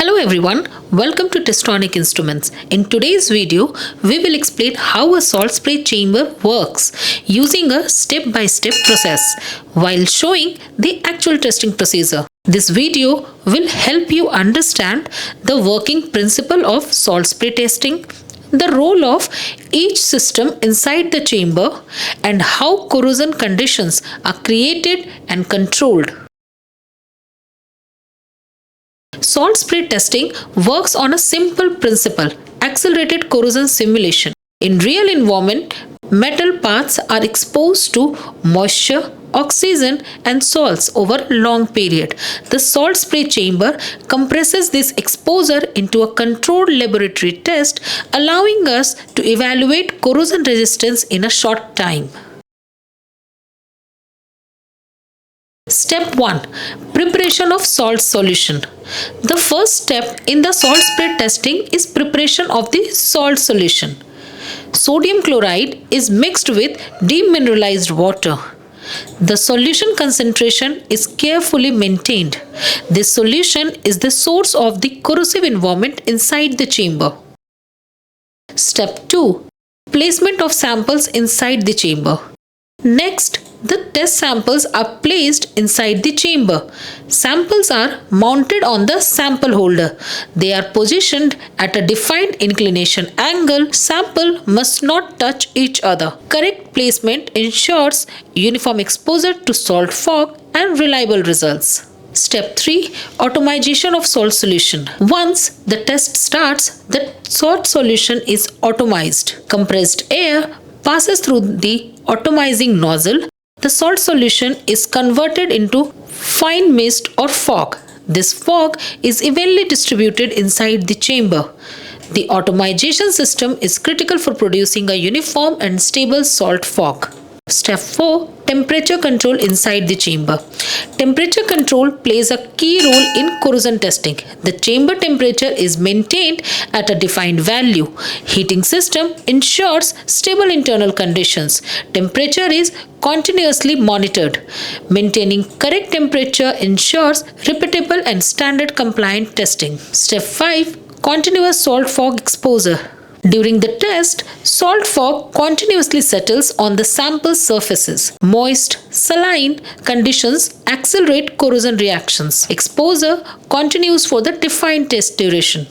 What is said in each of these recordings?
Hello everyone, welcome to Testronix Instruments. In today's video, we will explain how a salt spray chamber works using a step-by-step process while showing the actual testing procedure. This video will help you understand the working principle of salt spray testing, the role of each system inside the chamber, and how corrosion conditions are created and controlled. Salt spray testing works on a simple principle: accelerated corrosion simulation. In real environment, metal parts are exposed to moisture, oxygen and salts over a long period. The salt spray chamber compresses this exposure into a controlled laboratory test, allowing us to evaluate corrosion resistance in a short time. Step 1. Preparation of salt solution. The first step in the salt spray testing is preparation of the salt solution. Sodium chloride is mixed with demineralized water. The solution concentration is carefully maintained. This solution is the source of the corrosive environment inside the chamber. Step 2. Placement of samples inside the chamber. Next, the test samples are placed inside the chamber. Samples are mounted on the sample holder. They are positioned at a defined inclination angle. Sample must not touch each other. Correct placement ensures uniform exposure to salt fog and reliable results. Step 3. Atomization of salt solution. Once the test starts, the salt solution is atomized. Compressed air passes through the atomizing nozzle. The salt solution is converted into fine mist or fog. This fog is evenly distributed inside the chamber. The atomization system is critical for producing a uniform and stable salt fog. Step 4. Temperature control inside the chamber. Temperature control plays a key role in corrosion testing. The chamber temperature is maintained at a defined value. Heating system ensures stable internal conditions. Temperature is continuously monitored. Maintaining correct temperature ensures repeatable and standard compliant testing. Step 5. Continuous salt fog exposure. During the test, salt fog continuously settles on the sample surfaces. Moist, saline conditions accelerate corrosion reactions. Exposure continues for the defined test duration.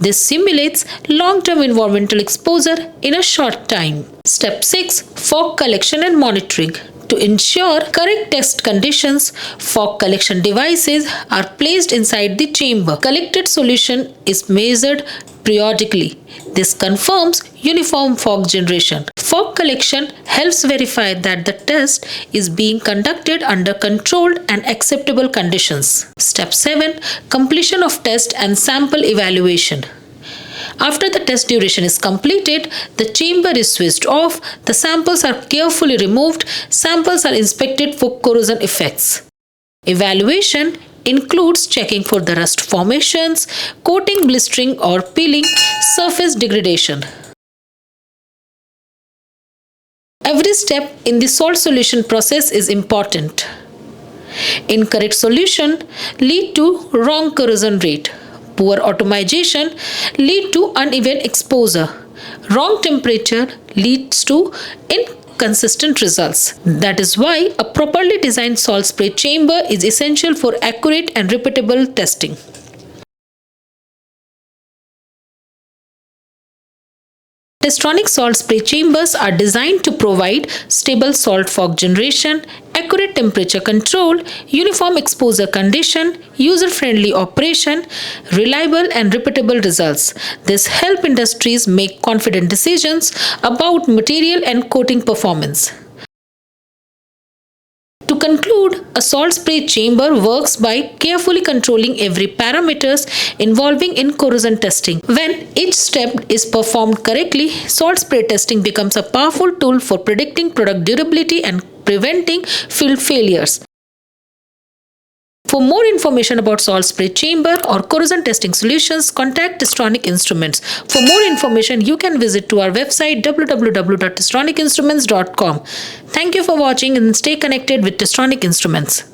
This simulates long-term environmental exposure in a short time. Step 6. Fog collection and monitoring. To ensure correct test conditions, fog collection devices are placed inside the chamber. Collected solution is measured periodically. This confirms uniform fog generation. Fog collection helps verify that the test is being conducted under controlled and acceptable conditions. Step 7. Completion of test and sample evaluation. After the test duration is completed, the chamber is switched off, the samples are carefully removed, samples are inspected for corrosion effects. Evaluation includes checking for the rust formations, coating blistering or peeling, surface degradation. Every step in the salt solution process is important. Incorrect solution lead to wrong corrosion rate. Poor atomization lead to uneven exposure. Wrong temperature leads to inconsistent results. That is why a properly designed salt spray chamber is essential for accurate and repeatable testing. Testronix salt spray chambers are designed to provide stable salt fog generation, accurate temperature control, uniform exposure condition, user-friendly operation, reliable and repeatable results. This helps industries make confident decisions about material and coating performance. To conclude, a salt spray chamber works by carefully controlling every parameters involving in corrosion testing. When each step is performed correctly, salt spray testing becomes a powerful tool for predicting product durability and preventing field failures. For more information about salt spray chamber or corrosion testing solutions, contact Testronix Instruments. For more information, you can visit to our website www.testronixinstruments.com. Thank you for watching and stay connected with Testronix Instruments.